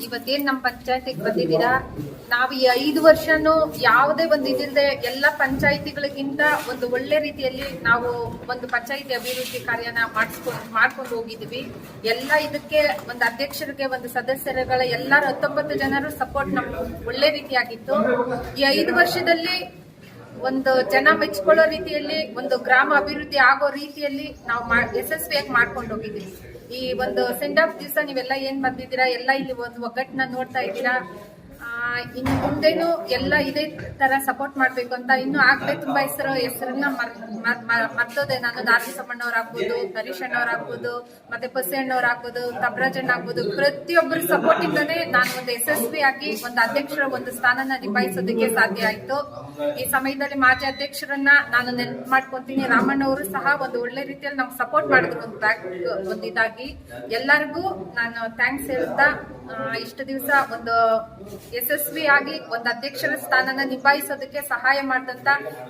ಇವತ್ತೇನ್ ನಮ್ಮ ಪಂಚಾಯತಿಗೆ ಬಂದಿದ್ದೀರಾ, ನಾವು ಈ 5 ವರ್ಷನೂ ಯಾವುದೇ ಒಂದು ಇದಿಲ್ಲದೆ ಎಲ್ಲ ಪಂಚಾಯತಿಗಳಿಗಿಂತ ಒಂದು ಒಳ್ಳೆ ರೀತಿಯಲ್ಲಿ ನಾವು ಒಂದು ಪಂಚಾಯತಿ ಅಭಿವೃದ್ಧಿ ಕಾರ್ಯನ ಮಾಡ್ಕೊಂಡು ಹೋಗಿದ್ವಿ. ಎಲ್ಲ ಇದಕ್ಕೆ ಒಂದು ಅಧ್ಯಕ್ಷರಿಗೆ, ಒಂದು ಸದಸ್ಯರುಗಳ ಎಲ್ಲರೂ 19 ಜನರು ಸಪೋರ್ಟ್ ನಮ್ಗೆ ಒಳ್ಳೆ ರೀತಿಯಾಗಿತ್ತು. ಈ 5 ವರ್ಷದಲ್ಲಿ ಒಂದು ಜನ ಮೆಚ್ಕೊಳ್ಳೋ ರೀತಿಯಲ್ಲಿ, ಒಂದು ಗ್ರಾಮ ಅಭಿವೃದ್ಧಿ ಆಗೋ ರೀತಿಯಲ್ಲಿ ನಾವು ಯಶಸ್ವಿಯಾಗಿ ಮಾಡ್ಕೊಂಡು ಹೋಗಿದ್ದೀವಿ. ಈ ಒಂದು ಸೆಂಡ್ ಆಫ್ ದಿವಸ ನೀವೆಲ್ಲ ಏನ್ ಬಂದಿದ್ದೀರಾ, ಎಲ್ಲ ಇಲ್ಲಿ ಒಂದು ಒಗ್ಗಟ್ಟನ್ನ ನೋಡ್ತಾ ಇದ್ದೀರಾ. ಇನ್ನು ಮುಂದೇನು ಎಲ್ಲ ಇದೇ ತರ ಸಪೋರ್ಟ್ ಮಾಡ್ಬೇಕು ಅಂತ. ಇನ್ನು ಆಗ್ಲೇ ತುಂಬಾ ಹೆಸರನ್ನ ಮರ್ತೋದೆ. ನಾನು ದಾರಿ ಸಮ್ಮಣ್ಣವ್ರಾಗ್ಬೋದು, ಹರೀಶ್ ಅಣ್ಣವ್ರಾಗ್ಬೋದು, ಮತ್ತೆ ಪಸಿ ಅಣ್ಣವ್ರಾಗ್ಬೋದು, ತಬ್ರಾಜಣ್ಣ ಆಗ್ಬೋದು, ಪ್ರತಿಯೊಬ್ಬರ ಸಪೋರ್ಟ್ ಇಂದಾನೆ ನಾನು ಒಂದು ಯಶಸ್ವಿಯಾಗಿ ಒಂದು ಅಧ್ಯಕ್ಷರ ಒಂದು ಸ್ಥಾನನ ನಿಭಾಯಿಸೋದಕ್ಕೆ ಸಾಧ್ಯ ಆಯ್ತು. ಈ ಸಮಯದಲ್ಲಿ ಮಾಜಿ ಅಧ್ಯಕ್ಷರನ್ನ ನಾನು ನೆನಪು ಮಾಡ್ಕೊಂತೀನಿ. ರಾಮಣ್ಣವರು ಸಹ ಒಂದು ಒಳ್ಳೆ ರೀತಿಯಲ್ಲಿ ನಮ್ಗೆ ಸಪೋರ್ಟ್ ಮಾಡಿದ್ರು, ಒಂದು ಇದಾಗಿ. ಎಲ್ಲರಿಗೂ ನಾನು ಥ್ಯಾಂಕ್ಸ್ ಹೇಳ್ತಾ, ಇಷ್ಟು ದಿವಸ ಒಂದು ಯಶಸ್ವಿಯಾಗಿ ಒಂದು ಅಧ್ಯಕ್ಷರ ಸ್ಥಾನನ ನಿಭಾಯಿಸೋದಕ್ಕೆ ಸಹಾಯ ಮಾಡಿದಂತ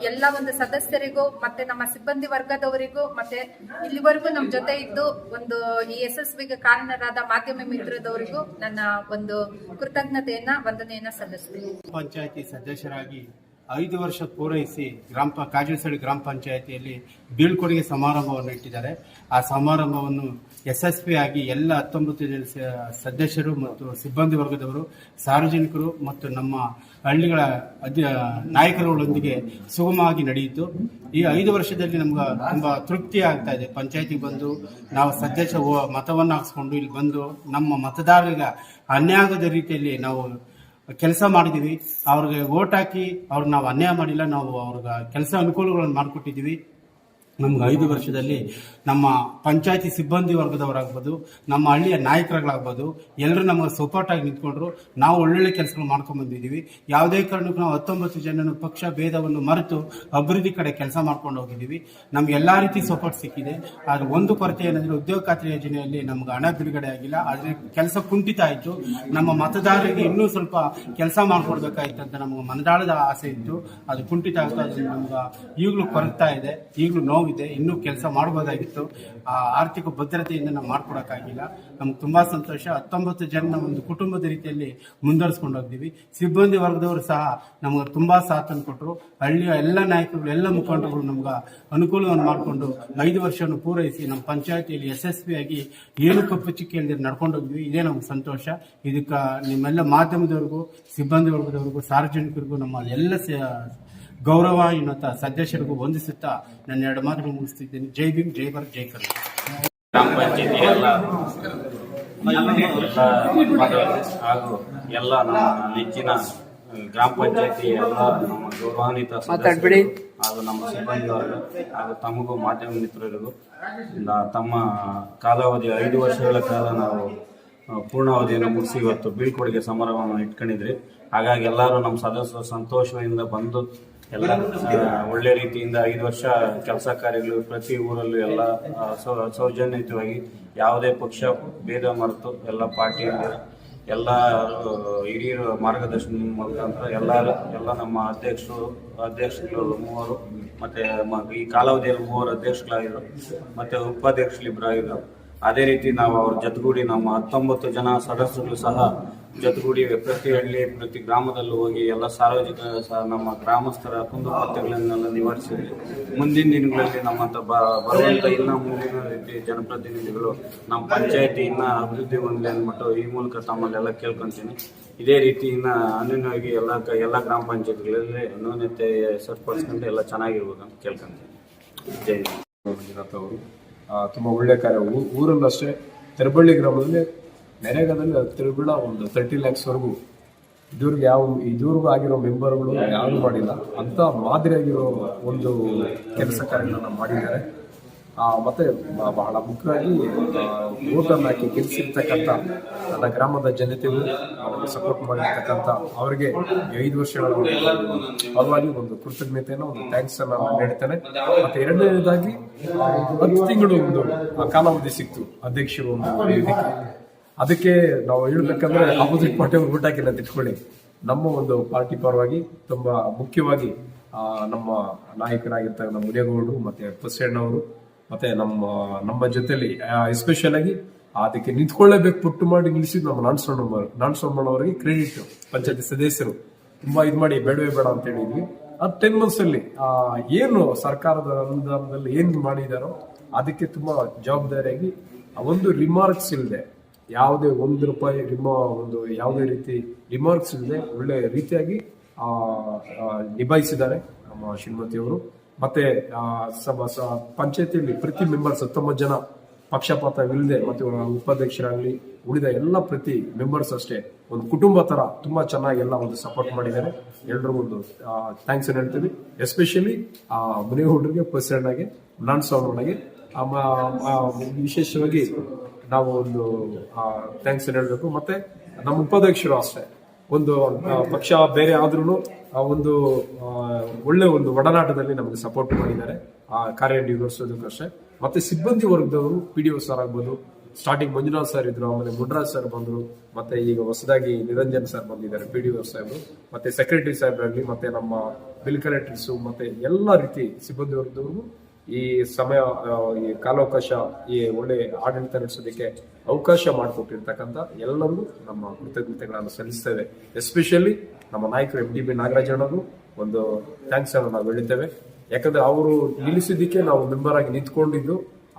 ಎಲ್ಲ ಒಂದು ಸದಸ್ಯರಿಗೂ, ಮತ್ತೆ ನಮ್ಮ ಸಿಬ್ಬಂದಿ ವರ್ಗದವರಿಗೂ, ಮತ್ತೆ ಇಲ್ಲಿವರೆಗೂ ನಮ್ಮ ಜೊತೆ ಇದ್ದು ಒಂದು ಈ ಯಶಸ್ವಿಗೆ ಕಾರಣರಾದ ಮಾಧ್ಯಮ ಮಿತ್ರದವರಿಗೂ ನನ್ನ ಒಂದು ಕೃತಜ್ಞತೆಯನ್ನ, ವಂದನೆಯನ್ನ ಸಲ್ಲಿಸ್ತೀನಿ. ಪಂಚಾಯತಿ ಸದಸ್ಯರಾಗಿ 5 ವರ್ಷ ಪೂರೈಸಿ ಕಾಜೇನಹಳ್ಳಿ ಗ್ರಾಮ ಪಂಚಾಯತಿಯಲ್ಲಿ ಬೀಳ್ಕೊಡುಗೆ ಸಮಾರಂಭವನ್ನು ಇಟ್ಟಿದ್ದಾರೆ. ಆ ಸಮಾರಂಭವನ್ನು ಯಶಸ್ವಿಯಾಗಿ ಎಲ್ಲ 19 ಜನ ಸದಸ್ಯರು ಮತ್ತು ಸಿಬ್ಬಂದಿ ವರ್ಗದವರು, ಸಾರ್ವಜನಿಕರು ಮತ್ತು ನಮ್ಮ ಹಳ್ಳಿಗಳ ನಾಯಕರುಗಳೊಂದಿಗೆ ಸುಗಮವಾಗಿ ನಡೆಯಿತು. ಈ 5 ವರ್ಷದಲ್ಲಿ ನಮ್ಗೆ ತುಂಬ ತೃಪ್ತಿ ಆಗ್ತಾ ಇದೆ. ಪಂಚಾಯತಿಗೆ ಬಂದು ನಾವು ಸದಸ್ಯ ಮತವನ್ನು ಹಾಕಿಸ್ಕೊಂಡು ಇಲ್ಲಿ ಬಂದು ನಮ್ಮ ಮತದಾರರಿಗೆ ಅನ್ಯಾಯ ಆಗದ ರೀತಿಯಲ್ಲಿ ನಾವು ಕೆಲಸ ಮಾಡಿದೀವಿ. ಅವ್ರಿಗೆ ವೋಟ್ ಹಾಕಿ ಅವ್ರಿಗೆ ನಾವು ಅನ್ಯಾಯ ಮಾಡಿಲ್ಲ, ನಾವು ಅವ್ರಿಗೆ ಕೆಲಸ ಅನುಕೂಲಗಳನ್ನು ಮಾಡಿಕೊಟ್ಟಿದ್ದೀವಿ. ನಮ್ಗೆ 5 ವರ್ಷದಲ್ಲಿ ನಮ್ಮ ಪಂಚಾಯತಿ ಸಿಬ್ಬಂದಿ ವರ್ಗದವರಾಗ್ಬೋದು, ನಮ್ಮ ಹಳ್ಳಿಯ ನಾಯಕರುಗಳಾಗ್ಬೋದು, ಎಲ್ಲರೂ ನಮಗೆ ಸಪೋರ್ಟ್ ಆಗಿ ನಿಂತ್ಕೊಂಡ್ರು. ನಾವು ಒಳ್ಳೊಳ್ಳೆ ಕೆಲಸಗಳು ಮಾಡ್ಕೊಂಡು ಬಂದಿದ್ದೀವಿ. ಯಾವುದೇ ಕಾರಣಕ್ಕೂ ನಾವು 19 ಜನನು ಪಕ್ಷ ಭೇದವನ್ನು ಮರೆತು ಅಭಿವೃದ್ಧಿ ಕಡೆ ಕೆಲಸ ಮಾಡ್ಕೊಂಡು ಹೋಗಿದ್ದೀವಿ. ನಮ್ಗೆ ಎಲ್ಲಾ ರೀತಿ ಸಪೋರ್ಟ್ ಸಿಕ್ಕಿದೆ. ಆದ್ರೆ ಒಂದು ಕೊರತೆ ಏನಂದ್ರೆ ಉದ್ಯೋಗ ಖಾತ್ರಿ ಯೋಜನೆಯಲ್ಲಿ ನಮ್ಗೆ ಹಣ ಬಿಡುಗಡೆ ಆಗಿಲ್ಲ. ಆದ್ರೆ ಕೆಲಸ ಕುಂಠಿತ ಆಯಿತು. ನಮ್ಮ ಮತದಾರರಿಗೆ ಇನ್ನೂ ಸ್ವಲ್ಪ ಕೆಲಸ ಮಾಡ್ಕೊಡ್ಬೇಕಾಯ್ತು ಅಂತ ನಮ್ಗೆ ಮನದಾಳದ ಆಸೆ ಇತ್ತು. ಅದು ಕುಂಠಿತ ಆಗ್ತಾ ಇದೆ. ನಮ್ಗೆ ಈಗಲೂ ಕೊರಗ್ತಾ ಇದೆ, ಈಗಲೂ ನೋವಿದೆ. ಇನ್ನೂ ಕೆಲಸ ಮಾಡಬಹುದಾಗಿತ್ತು. ಆ ಆರ್ಥಿಕ ಭದ್ರತೆಯಿಂದ ನಾವು ಮಾಡ್ಕೊಡಕ್ಕಾಗಿಲ್ಲ. ನಮ್ಗೆ ತುಂಬಾ ಸಂತೋಷ. 19 ಜನ ಒಂದು ಕುಟುಂಬದ ರೀತಿಯಲ್ಲಿ ಮುಂದುವರಿಸ್ಕೊಂಡು ಹೋಗ್ತೀವಿ. ಸಿಬ್ಬಂದಿ ವರ್ಗದವರು ಸಹ ನಮ್ಗೆ ತುಂಬಾ ಸಾಥನ್ನು ಕೊಟ್ಟರು. ಹಳ್ಳಿಯ ಎಲ್ಲ ನಾಯಕರು, ಎಲ್ಲ ಮುಖಂಡರು ನಮ್ಗೆ ಅನುಕೂಲವನ್ನು ಮಾಡಿಕೊಂಡು 5 ವರ್ಷವನ್ನು ಪೂರೈಸಿ ನಮ್ಮ ಪಂಚಾಯತಿಯಲ್ಲಿ ಯಶಸ್ವಿಯಾಗಿ ಏನು ಕಪ್ಪು ಚಿಕ್ಕಿ ಇಲ್ಲದೆ ನಡ್ಕೊಂಡು ಹೋಗ್ತೀವಿ. ಇದೇ ನಮ್ಗೆ ಸಂತೋಷ. ಇದಕ್ಕೆ ನಿಮ್ಮೆಲ್ಲ ಮಾಧ್ಯಮದವ್ರಿಗೂ, ಸಿಬ್ಬಂದಿ ವರ್ಗದವ್ರಿಗೂ, ಸಾರ್ವಜನಿಕರಿಗೂ ನಮ್ಮ ಎಲ್ಲ ಗೌರವ ಇನ್ನೊತ್ತ ಸದಸ್ಯರಿಗೂ ವಂದಿಸುತ್ತಾ ನನ್ನ 2 ಮಾತುಗಳು ಮುಗಿಸ್ತಿದ್ದೀನಿ. ಜೈ ಭೀಮ್, ಜೈ ಭಾರತ್, ಜೈ ಕರ್ನಾಟಕ. ಗ್ರಾಮ ಪಂಚಾಯತಿ ಎಲ್ಲ ಹಾಗೂ ಎಲ್ಲ ನಮ್ಮ ನೆಚ್ಚಿನ ಗ್ರಾಮ ಪಂಚಾಯತಿ ಎಲ್ಲ ನಮ್ಮ ಗೌರವಾನ್ವಿತ ಹಾಗೂ ನಮ್ಮ ಸಿಬ್ಬಂದಿ ವರ್ಗ ಹಾಗೂ ತಮಗೂ ಮಾಧ್ಯಮ ಮಿತ್ರರಿಗೂ ತಮ್ಮ ಕಾಲಾವಧಿ 5 ವರ್ಷಗಳ ಕಾಲ ನಾವು ಪೂರ್ಣಾವಧಿಯನ್ನು ಮುಗಿಸಿ ಇವತ್ತು ಬೀಳ್ಕೊಡುಗೆ ಸಮಾರಂಭವನ್ನು ಇಟ್ಕೊಂಡಿದ್ರಿ. ಹಾಗಾಗಿ ಎಲ್ಲರೂ ನಮ್ಮ ಸದಸ್ಯರು ಸಂತೋಷದಿಂದ ಬಂದು ಎಲ್ಲ ಒಳ್ಳೆ ರೀತಿಯಿಂದ 5 ವರ್ಷ ಕೆಲಸ ಕಾರ್ಯಗಳು ಪ್ರತಿ ಊರಲ್ಲೂ ಎಲ್ಲ ಸೌಜನ್ಯಯುತವಾಗಿ ಯಾವುದೇ ಪಕ್ಷ ಭೇದ ಮರೆತು ಎಲ್ಲ ಪಾರ್ಟಿಯಲ್ಲಿ ಎಲ್ಲ ಹಿರಿಯರ ಮಾರ್ಗದರ್ಶನ ಮುಖಾಂತರ ಎಲ್ಲ ನಮ್ಮ ಅಧ್ಯಕ್ಷರು 3 ಮತ್ತೆ ಈ ಕಾಲಾವಧಿಯಲ್ಲಿ 3 ಅಧ್ಯಕ್ಷಗಳಾಗಿದ್ರು, ಮತ್ತೆ ಉಪಾಧ್ಯಕ್ಷರು 2 ಆಗಿದ್ರು. ಅದೇ ರೀತಿ ನಾವು ಅವ್ರ ಜೊತೆಗೂಡಿ ನಮ್ಮ 19 ಜನ ಸದಸ್ಯರು ಸಹ ಜೊತೆಗೂಡಿ ಪ್ರತಿ ಹಳ್ಳಿ ಪ್ರತಿ ಗ್ರಾಮದಲ್ಲೂ ಹೋಗಿ ಎಲ್ಲ ಸಾರ್ವಜನಿಕ ನಮ್ಮ ಗ್ರಾಮಸ್ಥರ ಕುಂದುಕೊರತೆಗಳನ್ನೆಲ್ಲ ನಿವಾರಿಸಿದ್ವಿ. ಮುಂದಿನ ದಿನಗಳಲ್ಲಿ ನಮ್ಮಂತ ಬರುವಂತ ಇನ್ನ ಮುಂದಿನ ರೀತಿ ಜನಪ್ರತಿನಿಧಿಗಳು ನಮ್ಮ ಪಂಚಾಯತಿ ಇನ್ನ ಅಭಿವೃದ್ಧಿ ಹೊಂದಲಿ ಅಂದ್ಬಿಟ್ಟು ಈ ಮೂಲಕ ತಮ್ಮಲ್ಲೆಲ್ಲ ಕೇಳ್ಕೊಂತೀನಿ. ಇದೇ ರೀತಿ ಇನ್ನ ಅನ್ಯೂನ್ಯವಾಗಿ ಎಲ್ಲ ಗ್ರಾಮ ಪಂಚಾಯತ್ಗಳಲ್ಲಿ ಅನ್ಯೋನ್ಯತೆ ಸರಿಪಡಿಸ್ಕೊಂಡು ಎಲ್ಲ ಚೆನ್ನಾಗಿರ್ಬೇಕಂತ ಕೇಳ್ಕೊಂತೀನಿ. ಜೈ ಮಂಜುನಾಥ್ ಅವರು ತುಂಬ ಒಳ್ಳೆ ಕಾರ್ಯ. ಊರಲ್ಲಷ್ಟೇ ತೆರಬಳ್ಳಿ ಗ್ರಾಮದಲ್ಲಿ ನರೇಗಾದಲ್ಲಿ ತಿರುಗಿಳ ಒಂದು 30 lakhsವರೆಗೂ ಇದುವರೆಗೂ ಆಗಿರೋ ಮೆಂಬರ್ಗಳು ಯಾರು ಮಾಡಿಲ್ಲ ಅಂತ ಮಾದರಿಯಾಗಿರೋ ಒಂದು ಕೆಲಸ ಕಾರ್ಯಗಳನ್ನ ಮಾಡಿದ್ದಾರೆ. ಮತ್ತೆ ಬಹಳ ಮುಖ್ಯವಾಗಿ ವೋಟನ್ನು ಹಾಕಿ ಗೆಲ್ಲಿಸಿರ್ತಕ್ಕಂಥ ನನ್ನ ಗ್ರಾಮದ ಜನತೆಗೂ ಅವರಿಗೆ ಸಪೋರ್ಟ್ ಮಾಡಿರ್ತಕ್ಕಂಥ ಅವರಿಗೆ 5 ವರ್ಷಗಳ ಪರವಾಗಿ ಒಂದು ಕೃತಜ್ಞತೆಯನ್ನು ಒಂದು ಥ್ಯಾಂಕ್ಸ್ ಅನ್ನು ನೀಡ್ತೇನೆ. ಮತ್ತೆ ಎರಡನೇದಾಗಿ 10 ತಿಂಗಳು ಒಂದು ಕಾಲಾವಧಿ ಸಿಕ್ತು ಅಧ್ಯಕ್ಷರು ಒಂದು ವೇದಿಕೆ. ಅದಕ್ಕೆ ನಾವು ಹೇಳ್ಬೇಕಂದ್ರೆ ಆಪೋಸಿಟ್ ಪಾರ್ಟಿ ಅವರು ವೋಟ್ ಹಾಕಿಲ್ಲ ಅಂತ ಇಟ್ಕೊಳ್ಳಿ. ನಮ್ಮ ಒಂದು ಪಾರ್ಟಿ ಪರವಾಗಿ ತುಂಬಾ ಮುಖ್ಯವಾಗಿ ನಮ್ಮ ನಾಯಕರಾಗಿರ್ತಕ್ಕಂಥ ಮುನಿಯಗೌಡರು ಮತ್ತೆ ಬಸಣ್ಣವರು ಮತ್ತೆ ನಮ್ಮ ಜೊತೆಲಿ ಎಸ್ಪೆಷಲ್ ಆಗಿ ಅದಕ್ಕೆ ನಿಂತ್ಕೊಳ್ಳೇಬೇಕು ಪುಟ್ಟು ಮಾಡಿ ನಿಲ್ಲಿಸಿದ್ ನಮ್ಮ ನಾನ್ಸೋಮಣ್ಣವರಿಗೆ ಕ್ರೆಡಿಟ್. ಪಂಚಾಯತಿ ಸದಸ್ಯರು ತುಂಬಾ ಇದು ಮಾಡಿ ಬೇಡವೇ ಬೇಡ ಅಂತ ಹೇಳಿದ್ವಿ. ಆ 10 months ಅಲ್ಲಿ ಏನು ಸರ್ಕಾರದ ಅನುದಾನದಲ್ಲಿ ಏನ್ ಮಾಡಿದಾರೋ ಅದಕ್ಕೆ ತುಂಬಾ ಜವಾಬ್ದಾರಿಯಾಗಿ ಒಂದು ರಿಮಾರ್ಕ್ಸ್ ಇಲ್ಲದೆ ಯಾವುದೇ ₹1 ಒಂದು ಯಾವುದೇ ರೀತಿ ರಿಮಾರ್ಕ್ಸ್ ಇಲ್ಲದೆ ಒಳ್ಳೆ ರೀತಿಯಾಗಿ ನಿಭಾಯಿಸಿದ್ದಾರೆ ನಮ್ಮ ಶ್ರೀಮತಿಯವರು. ಮತ್ತೆ ಪಂಚಾಯತಿಯಲ್ಲಿ ಪ್ರತಿ ಮೆಂಬರ್ಸ್ 19 ಜನ ಪಕ್ಷಪಾತವಿಲ್ಲದೆ ಮತ್ತೆ ಉಪಾಧ್ಯಕ್ಷರಾಗಲಿ ಉಳಿದ ಎಲ್ಲ ಪ್ರತಿ ಮೆಂಬರ್ಸ್ ಅಷ್ಟೇ ಒಂದು ಕುಟುಂಬ ತರ ತುಂಬಾ ಚೆನ್ನಾಗಿ ಎಲ್ಲ ಒಂದು ಸಪೋರ್ಟ್ ಮಾಡಿದ್ದಾರೆ. ಎಲ್ರಿಗೂ ಒಂದು ಥ್ಯಾಂಕ್ಸ್ ಅನ್ನು ಹೇಳ್ತೀವಿ. ಎಸ್ಪೆಷಲಿ ಮುನಿಗೌಡರಿಗೆ ಪ್ರೆಸಿಡೆಂಟ್ಗೆ ನಾನ್ಸೋಮಣ್ಣಗೆ ವಿಶೇಷವಾಗಿ ನಾವು ಒಂದು ಥ್ಯಾಂಕ್ಸ್ ಹೇಳಬೇಕು. ಮತ್ತೆ ನಮ್ಮ ಉಪಾಧ್ಯಕ್ಷರು ಅಷ್ಟೇ ಒಂದು ಪಕ್ಷ ಬೇರೆ ಆದ್ರೂ ಒಂದು ಒಳ್ಳೆ ಒಂದು ಒಡನಾಟದಲ್ಲಿ ನಮಗೆ ಸಪೋರ್ಟ್ ಮಾಡಿದ್ದಾರೆ ಆ ಕಾರ್ಯ ನಿರ್ವಹಿಸೋದಕ್ಕಷ್ಟೇ. ಮತ್ತೆ ಸಿಬ್ಬಂದಿ ವರ್ಗದವರು PDO ಸರ್ ಆಗ್ಬೋದು, ಸ್ಟಾರ್ಟಿಂಗ್ ಮಂಜುನಾಥ್ ಸರ್ ಇದ್ರು, ಆಮೇಲೆ ಮುನ್ರಾಜ್ ಸರ್ ಬಂದ್ರು, ಮತ್ತೆ ಈಗ ಹೊಸದಾಗಿ ನಿರಂಜನ್ ಸರ್ ಬಂದಿದ್ದಾರೆ PDO ಸಾಹೇಬರು, ಮತ್ತೆ ಸೆಕ್ರೆಟರಿ ಸಾಹೇಬ್ರಾಗ್ಲಿ, ಮತ್ತೆ ನಮ್ಮ ಬಿಲ್ ಕಲೆಕ್ಟರ್ಸ್, ಮತ್ತೆ ಎಲ್ಲ ರೀತಿ ಸಿಬ್ಬಂದಿ ವರ್ಗದವರು ಈ ಸಮಯ ಈ ಕಾಲಾವಕಾಶ ಈ ಒಳ್ಳೆ ಆಡಳಿತ ನಡೆಸೋದಕ್ಕೆ ಅವಕಾಶ ಮಾಡಿಕೊಟ್ಟಿರ್ತಕ್ಕಂಥ ಎಲ್ಲರಿಗೂ ನಮ್ಮ ಕೃತಜ್ಞತೆಗಳನ್ನು ಸಲ್ಲಿಸ್ತೇವೆ. ಎಸ್ಪೆಷಲಿ ನಮ್ಮ ನಾಯಕರು MTB ನಾಗರಾಜಣ್ಣರು ಒಂದು ಥ್ಯಾಂಕ್ಸ್ ಅನ್ನು ನಾವು ಹೇಳಿದ್ದೇವೆ. ಯಾಕಂದ್ರೆ ಅವರು ನಿಲ್ಲಿಸಿದ್ದಕ್ಕೆ ನಾವು ಮೆಂಬರ್ ಆಗಿ ನಿಂತ್ಕೊಂಡಿದ್ದು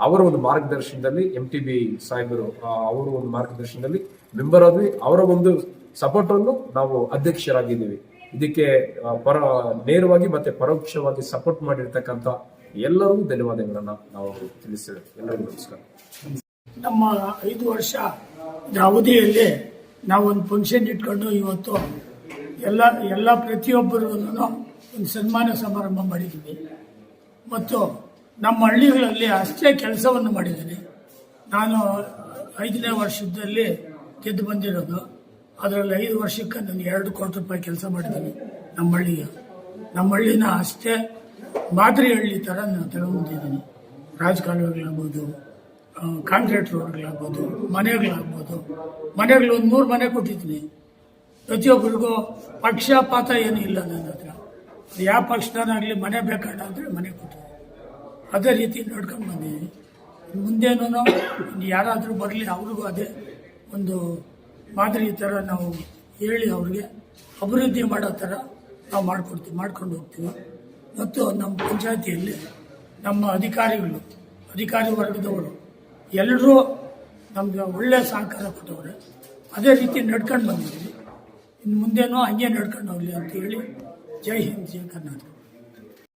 ಅವರ ಒಂದು ಮಾರ್ಗದರ್ಶನದಲ್ಲಿ MTB ಸಾಹೇಬರು ಅವರ ಒಂದು ಮಾರ್ಗದರ್ಶನದಲ್ಲಿ ಮೆಂಬರ್ ಆದ್ವಿ. ಅವರ ಒಂದು ಸಪೋರ್ಟ್ ಅನ್ನು ನಾವು ಅಧ್ಯಕ್ಷರಾಗಿದ್ದೀವಿ. ಇದಕ್ಕೆ ನೇರವಾಗಿ ಮತ್ತೆ ಪರೋಕ್ಷವಾಗಿ ಸಪೋರ್ಟ್ ಮಾಡಿರ್ತಕ್ಕಂಥ ಎಲ್ಲರಿಗೂ ಧನ್ಯವಾದಗಳನ್ನ ನಾವು ತಿಳಿಸ್ತೇವೆ. ಎಲ್ಲರಿಗೂ ನಮಸ್ಕಾರ. ನಮ್ಮ 5 ವರ್ಷ ಅವಧಿಯಲ್ಲಿ ನಾವೊಂದು ಫಂಕ್ಷನ್ ಇಟ್ಕೊಂಡು ಇವತ್ತು ಎಲ್ಲ ಪ್ರತಿಯೊಬ್ಬರಿಗೂ ಒಂದು ಸನ್ಮಾನ ಸಮಾರಂಭ ಮಾಡಿದ್ದೀವಿ. ಮತ್ತು ನಮ್ಮ ಹಳ್ಳಿಗಳಲ್ಲಿ ಅಷ್ಟೇ ಕೆಲಸವನ್ನು ಮಾಡಿದ್ದೀನಿ. ನಾನು 5ನೇ ವರ್ಷದಲ್ಲಿ ಗೆದ್ದು ಬಂದಿರೋದು. ಅದರಲ್ಲಿ 5 ವರ್ಷಕ್ಕೆ ನಾನು ₹2 ಕೋಟಿ ಕೆಲಸ ಮಾಡಿದ್ದೀನಿ ನಮ್ಮ ಹಳ್ಳಿನ ಅಷ್ಟೇ ಮಾದರಿ ಹಳ್ಳಿ ಥರ ನಾನು ತಗೊಂಡಿದ್ದೀನಿ. ರಾಜಕಾಲುವೆಗಳಾಗ್ಬೋದು, ಕಾಂಕ್ರೀಟ್ ರೋಡ್ಗಳಾಗ್ಬೋದು, ಮನೆಗಳು ಒಂದು 3 ಮನೆ ಕೊಟ್ಟಿದ್ದೀನಿ. ಪ್ರತಿಯೊಬ್ಬರಿಗೂ ಪಕ್ಷಪಾತ ಏನೂ ಇಲ್ಲ ನನ್ನ ಹತ್ರ. ಯಾವ ಪಕ್ಷದನಾಗಲಿ ಮನೆ ಬೇಕಾಡ ಅಂದರೆ ಮನೆ ಕೊಟ್ಟಿದ್ದೀನಿ. ಅದೇ ರೀತಿ ನೋಡ್ಕೊಂಡು ಬಂದಿದ್ದೀನಿ. ಮುಂದೇನೂ ಯಾರಾದರೂ ಬರಲಿ ಅವ್ರಿಗೂ ಅದೇ ಒಂದು ಮಾದರಿ ಥರ ನಾವು ಹೇಳಿ ಅವ್ರಿಗೆ ಅಭಿವೃದ್ಧಿ ಮಾಡೋ ಥರ ನಾವು ಮಾಡ್ಕೊಂಡು ಹೋಗ್ತೀವಿ. ಮತ್ತು ನಮ್ಮ ಪಂಚಾಯತಿಯಲ್ಲಿ ನಮ್ಮ ಅಧಿಕಾರಿ ವರ್ಗದವರು ಎಲ್ಲರೂ ನಮಗೆ ಒಳ್ಳೆಯ ಸಹಕಾರ ಕೊಟ್ಟವ್ರೆ. ಅದೇ ರೀತಿ ನಡ್ಕೊಂಡು ಬಂದಿದ್ದೀವಿ. ಇನ್ನು ಮುಂದೇನೂ ಹಂಗೆ ನಡ್ಕೊಂಡು ಹೋಗಲಿ ಅಂತ ಹೇಳಿ ಜೈ ಹಿಂದ್, ಜೈ ಕರ್ನಾಟಕ.